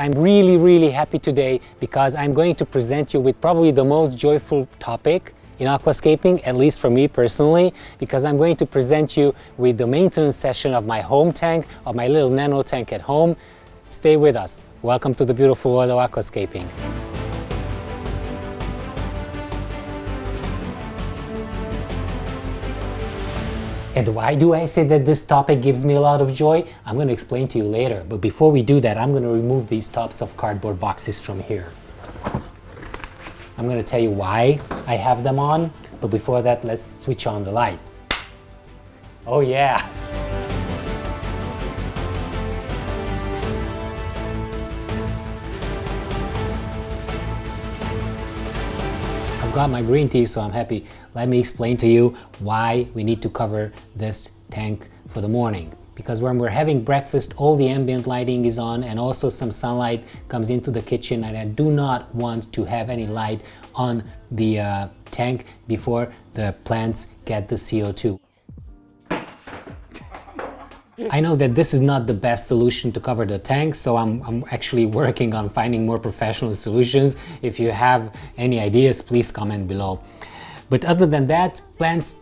I'm really happy today because I'm going to present you with probably the most joyful topic in aquascaping, at least for me personally, because I'm going to present you with the maintenance session of my home tank, of my little nano tank at home. Stay with us. Welcome to the beautiful world of aquascaping. And why do I say that this topic gives me a lot of joy? I'm going to explain to you later, but before we do that, I'm going to remove these tops of cardboard boxes from here. I'm going to tell you why I have them on, but before that, let's switch on the light. Oh yeah! I've got my green tea, so I'm happy. Let me explain to you why we need to cover this tank for the morning. Because when we're having breakfast, all the ambient lighting is on and also some sunlight comes into the kitchen, and I do not want to have any light on the tank before the plants get the CO2. I know that this is not the best solution to cover the tank, so I'm actually working on finding more professional solutions. If you have any ideas, please comment below. But other than that, plants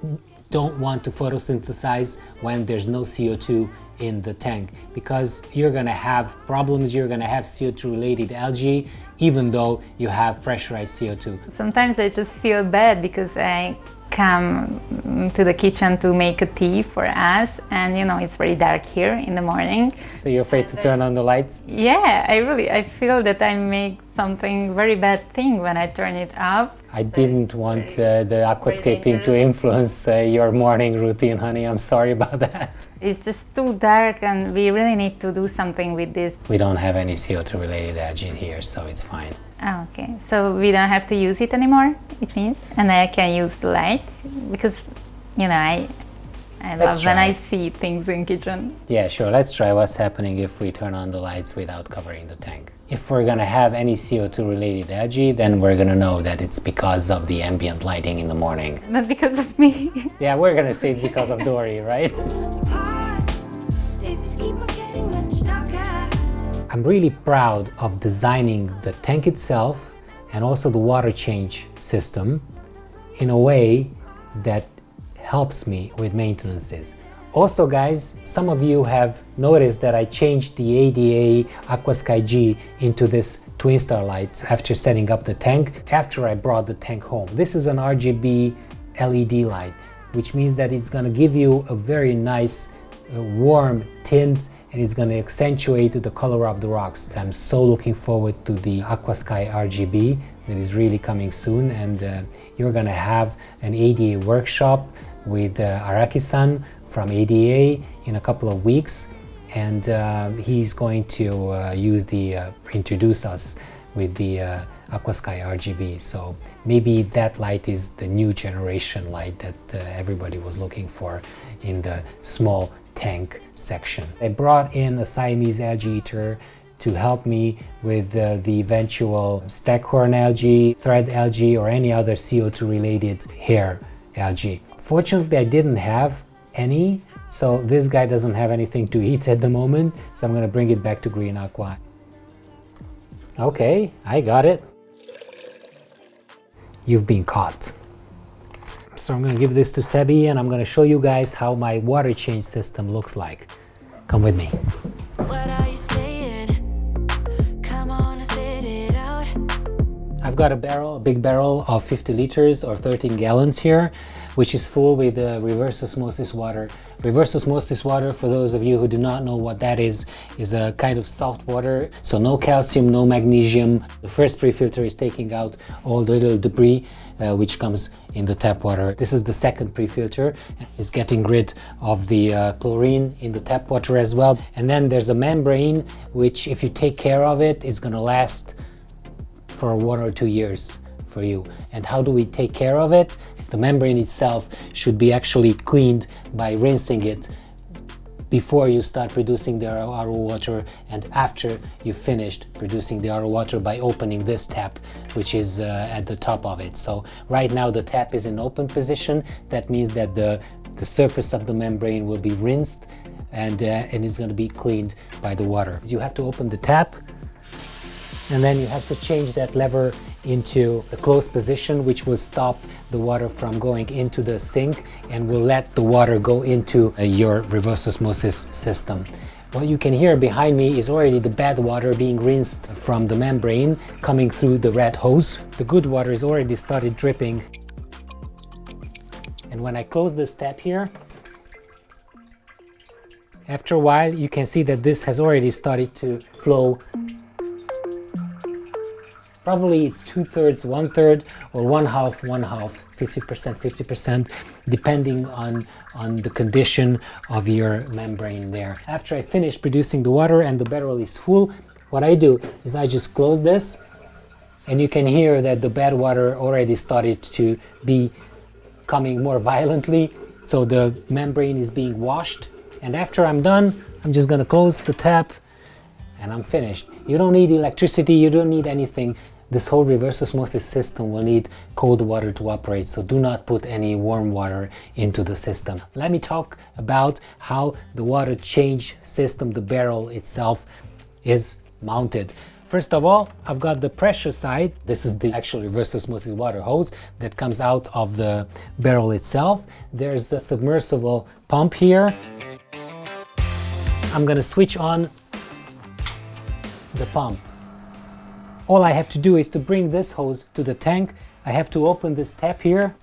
don't want to photosynthesize when there's no CO2 in the tank, because you're gonna have problems, you're gonna have CO2 related algae, even though you have pressurized CO2. Sometimes I just feel bad because I come to the kitchen to make a tea for us, and you know, it's very dark here in the morning. So you're afraid to turn on the lights? Yeah, I feel that I make something very bad thing when I turn it off. I didn't want the aquascaping to influence your morning routine, honey. I'm sorry about that. It's just too dark and we really need to do something with this. We don't have any CO2 related algae here, so it's fine. Oh, okay, so we don't have to use it anymore, it means, and I can use the light, because, you know, I love when I see things in kitchen. Yeah, sure, let's try what's happening if we turn on the lights without covering the tank. If we're gonna have any CO2 related algae, then we're gonna know that it's because of the ambient lighting in the morning. Not because of me. Yeah, we're gonna say it's because of Dory, right? I'm really proud of designing the tank itself and also the water change system in a way that helps me with maintenances. Also guys, some of you have noticed that I changed the ADA Aquascape G into this twin star light after setting up the tank, after I brought the tank home. This is an RGB LED light, which means that it's going to give you a very nice warm tint, and it's going to accentuate the color of the rocks. I'm so looking forward to the Aquascape RGB that is really coming soon, and you're going to have an ADA workshop with Araki-san from ADA in a couple of weeks, and he's going to introduce us with the Aquascape RGB. So maybe that light is the new generation light that everybody was looking for in the small tank section. I brought in a Siamese algae eater to help me with the eventual staghorn algae, thread algae, or any other CO2 related hair algae. Fortunately, I didn't have any, so this guy doesn't have anything to eat at the moment, so I'm gonna bring it back to Green Aqua. Okay, I got it. You've been caught. So I'm going to give this to Sebi, and I'm going to show you guys how my water change system looks like. Come with me. What are you saying? Come on, spit it out. I've got a big barrel of 50 liters or 13 gallons here, which is full with reverse osmosis water. Reverse osmosis water, for those of you who do not know what that is a kind of salt water, so no calcium, no magnesium. The first pre-filter is taking out all the little debris which comes in the tap water. This is the second pre-filter. It's getting rid of the chlorine in the tap water as well. And then there's a membrane, which if you take care of it, is going to last for 1 or 2 years for you. And how do we take care of it? The membrane itself should be actually cleaned by rinsing it before you start producing the RO water, and after you've finished producing the RO water by opening this tap, which is at the top of it. So right now the tap is in open position. That means that the surface of the membrane will be rinsed and it's going to be cleaned by the water. You have to open the tap and then you have to change that lever into the closed position, which will stop the water from going into the sink and will let the water go into your reverse osmosis system. What you can hear behind me is already the bad water being rinsed from the membrane coming through the red hose. The good water is already started dripping. And when I close this tap here, after a while you can see that this has already started to flow. Probably it's 2/3, 1/3, or 1/2, 1/2, 50%, 50%, depending on the condition of your membrane there. After I finish producing the water and the barrel is full, what I do is I just close this, and you can hear that the bad water already started to be coming more violently, so the membrane is being washed. And after I'm done, I'm just gonna close the tap and I'm finished. You don't need electricity, you don't need anything. This whole reverse osmosis system will need cold water to operate, so do not put any warm water into the system. Let me talk about how the water change system, the barrel itself, is mounted. First of all, I've got the pressure side. This is the actual reverse osmosis water hose that comes out of the barrel itself. There's a submersible pump here. I'm gonna switch on the pump. All I have to do is to bring this hose to the tank. I have to open this tap here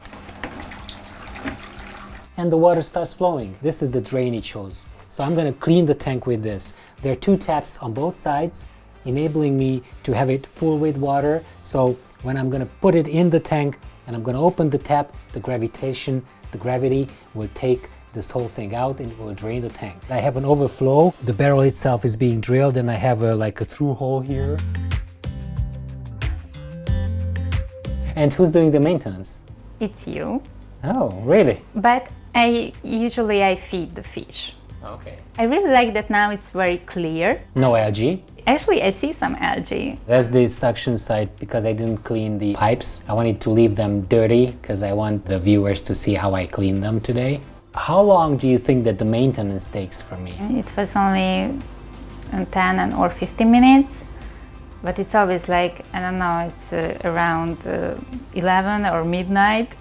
and the water starts flowing. This is the drainage hose. So I'm going to clean the tank with this. There are 2 taps on both sides, enabling me to have it full with water. So when I'm going to put it in the tank and I'm going to open the tap, the gravity will take this whole thing out and it will drain the tank. I have an overflow. The barrel itself is being drilled and I have like a through hole here. And who's doing the maintenance? It's you. Oh, really? But usually I feed the fish. Okay. I really like that now it's very clear. No algae? Actually, I see some algae. That's the suction side because I didn't clean the pipes. I wanted to leave them dirty because I want the viewers to see how I clean them today. How long do you think that the maintenance takes for me? It was only 10 or 15 minutes. But it's always like, I don't know, it's around 11 or midnight.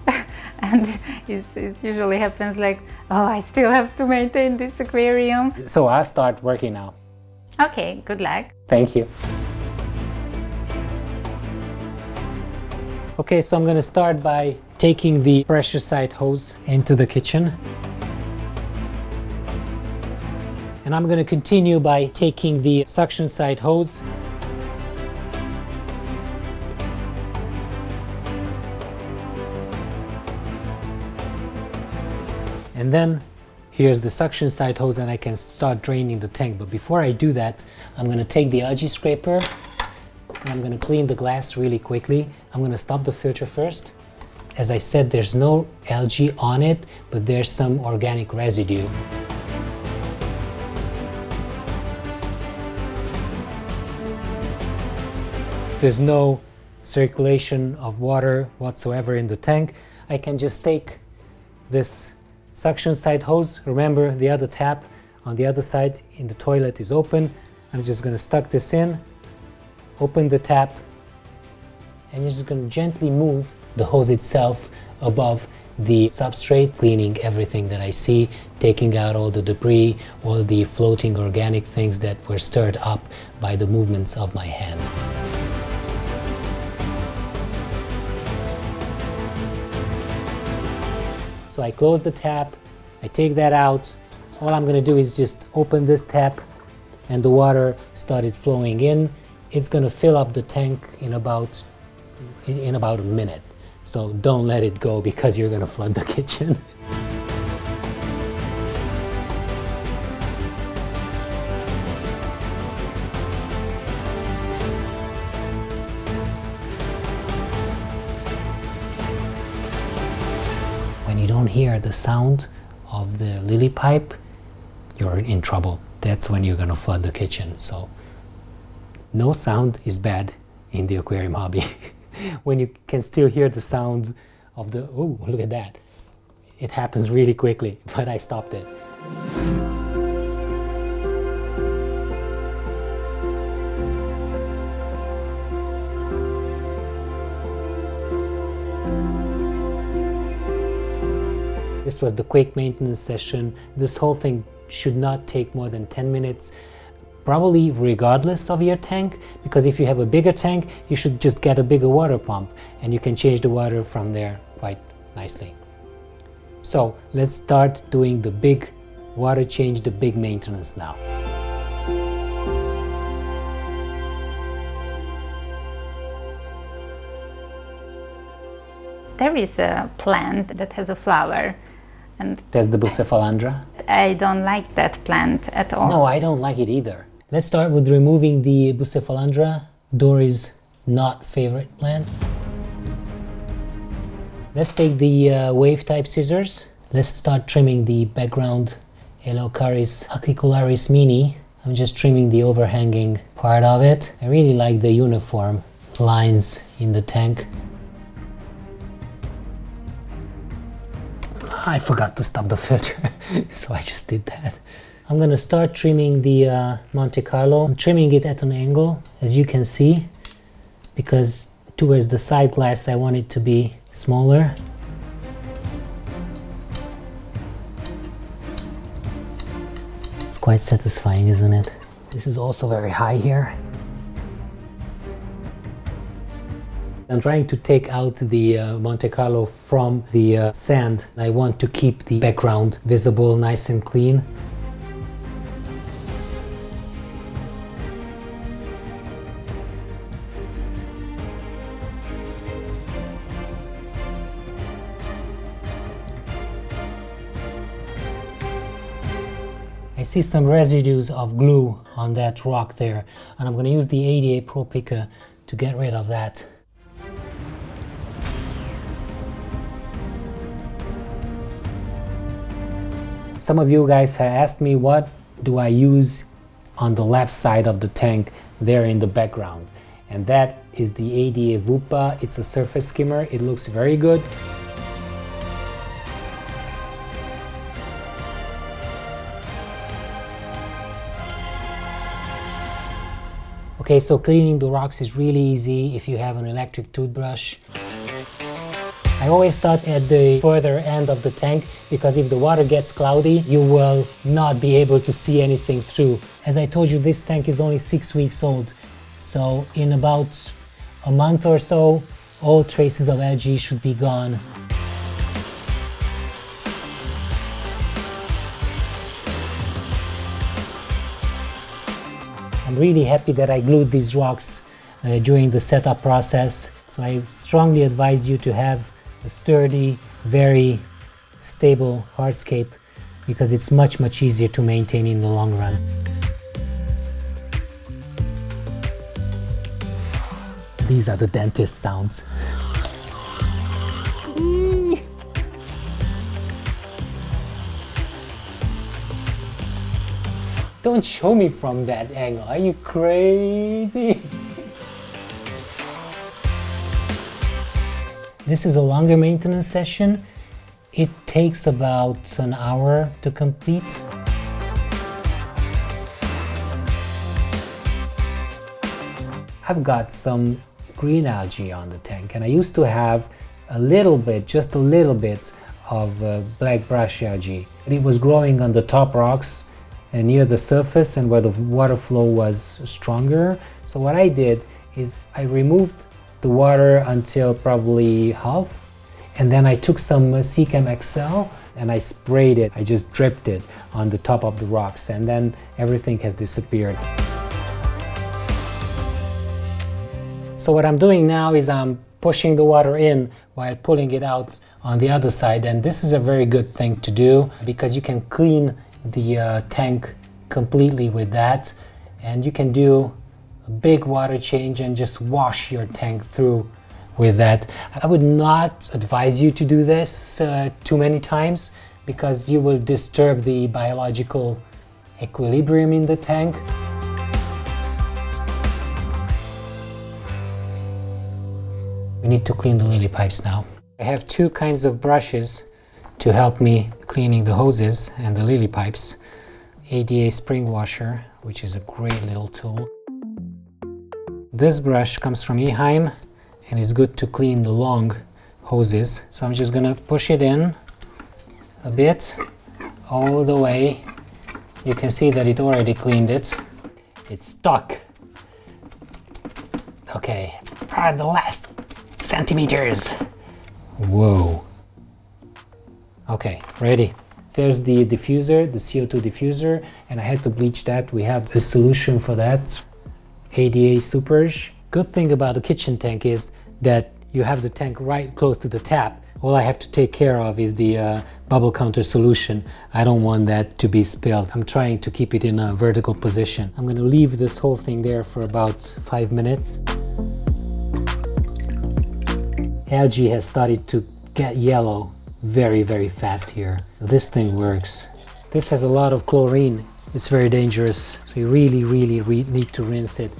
And it usually happens like, oh, I still have to maintain this aquarium. So I'll start working now. Okay, good luck. Thank you. Okay, so I'm going to start by taking the pressure side hose into the kitchen. And I'm going to continue by taking the suction side hose. And then here's the suction side hose and I can start draining the tank. But before I do that, I'm going to take the algae scraper and I'm going to clean the glass really quickly. I'm going to stop the filter first. As I said, there's no algae on it, but there's some organic residue. There's no circulation of water whatsoever in the tank. I can just take this suction side hose. Remember, the other tap on the other side in the toilet is open. I'm just going to stuck this in, open the tap, and you're just going to gently move the hose itself above the substrate, cleaning everything that I see, taking out all the debris, all the floating organic things that were stirred up by the movements of my hand. So I close the tap, I take that out. All I'm going to do is just open this tap and the water started flowing in. It's going to fill up the tank in about a minute. So don't let it go because you're going to flood the kitchen. When you don't hear the sound of the lily pipe, you're in trouble. That's when you're gonna flood the kitchen. So no sound is bad in the aquarium hobby. When you can still hear the sound of the, oh, look at that. It happens really quickly, but I stopped it. This was the quick maintenance session. This whole thing should not take more than 10 minutes, probably regardless of your tank, because if you have a bigger tank, you should just get a bigger water pump and you can change the water from there quite nicely. So let's start doing the big water change, the big maintenance now. There is a plant that has a flower, and that's the Bucephalandra. I don't like that plant at all. No, I don't like it either. Let's start with removing the Bucephalandra, Dory's not favorite plant. Let's take the wave type scissors. Let's start trimming the background Eleucharis acicularis mini. I'm just trimming the overhanging part of it. I really like the uniform lines in the tank. I forgot to stop the filter, so I just did that. I'm gonna start trimming the Monte Carlo. I'm trimming it at an angle, as you can see, because towards the side glass I want it to be smaller. It's quite satisfying, isn't it? This is also very high here. I'm trying to take out the Monte Carlo from the sand. I want to keep the background visible, nice and clean. I see some residues of glue on that rock there, and I'm going to use the ADA Pro Picker to get rid of that. Some of you guys have asked me what do I use on the left side of the tank there in the background, and that is the ADA Vupa. It's a surface skimmer. It looks very good. Okay, so cleaning the rocks is really easy if you have an electric toothbrush. I always start at the further end of the tank, because if the water gets cloudy, you will not be able to see anything through. As I told you, this tank is only 6 weeks old. So in about a month or so, all traces of algae should be gone. I'm really happy that I glued these rocks during the setup process. So I strongly advise you to have a sturdy, very stable hardscape, because it's much easier to maintain in the long run. These are the dentist sounds. Don't show me from that angle, are you crazy? This is a longer maintenance session. It takes about an hour to complete. I've got some green algae on the tank, and I used to have a little bit, just a little bit of black brush algae. It was growing on the top rocks near the surface and where the water flow was stronger. So what I did is I removed the water until probably half, and then I took some Seachem XL and I sprayed it. I just dripped it on the top of the rocks, and then everything has disappeared. So what I'm doing now is I'm pushing the water in while pulling it out on the other side, and this is a very good thing to do because you can clean the tank completely with that, and you can do a big water change and just wash your tank through with that. I would not advise you to do this too many times, because you will disturb the biological equilibrium in the tank. We need to clean the lily pipes now. I have two kinds of brushes to help me cleaning the hoses and the lily pipes. ADA spring washer, which is a great little tool. This brush comes from Eheim and is good to clean the long hoses. So I'm just gonna push it in a bit all the way. You can see that it already cleaned it. It's stuck. Okay, the last centimeters. Whoa. Okay, ready. There's the diffuser, the CO2 diffuser, and I had to bleach that. We have a solution for that. ADA Superge. Good thing about the kitchen tank is that you have the tank right close to the tap. All I have to take care of is the bubble counter solution. I don't want that to be spilled. I'm trying to keep it in a vertical position. I'm going to leave this whole thing there for about 5 minutes. Algae has started to get yellow very, very fast here. This thing works. This has a lot of chlorine. It's very dangerous. So you really need to rinse it.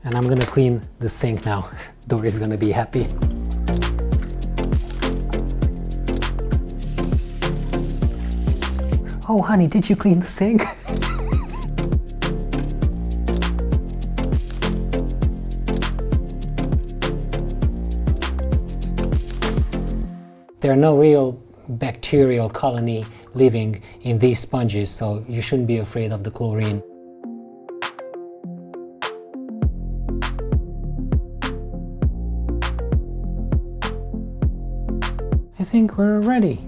And I'm gonna clean the sink now. Dory's gonna be happy. Oh, honey, did you clean the sink? There are no real bacterial colony living in these sponges, so you shouldn't be afraid of the chlorine. I think we're ready.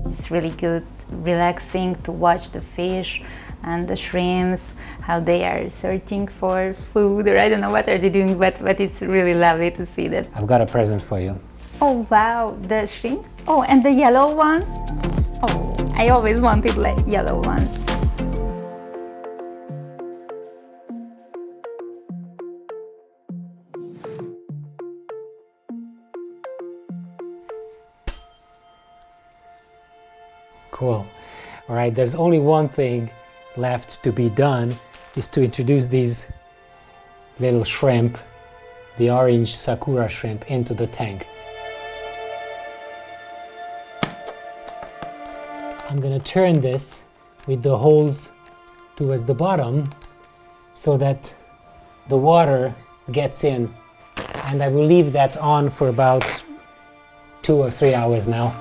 It's really good, relaxing to watch the fish and the shrimps, how they are searching for food, or I don't know what are they doing, but it's really lovely to see that. I've got a present for you. Oh wow, the shrimps? Oh, and the yellow ones? Oh, I always wanted like yellow ones. Cool. All right, there's only one thing left to be done, is to introduce these little shrimp, the orange sakura shrimp, into the tank. I'm gonna turn this with the holes towards the bottom so that the water gets in, and I will leave that on for about 2 or 3 hours now.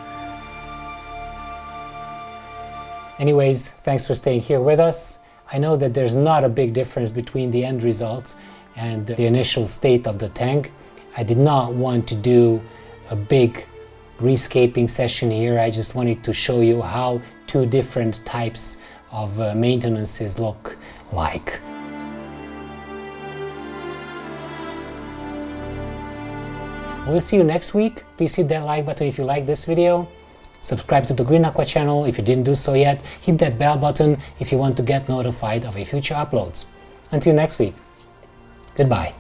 Anyways, thanks for staying here with us. I know that there's not a big difference between the end result and the initial state of the tank. I did not want to do a big rescaping session here. I just wanted to show you how 2 different types of maintenances look like. We'll see you next week. Please hit that like button if you like this video. Subscribe to the Green Aqua channel if you didn't do so yet. Hit that bell button if you want to get notified of future uploads. Until next week, goodbye.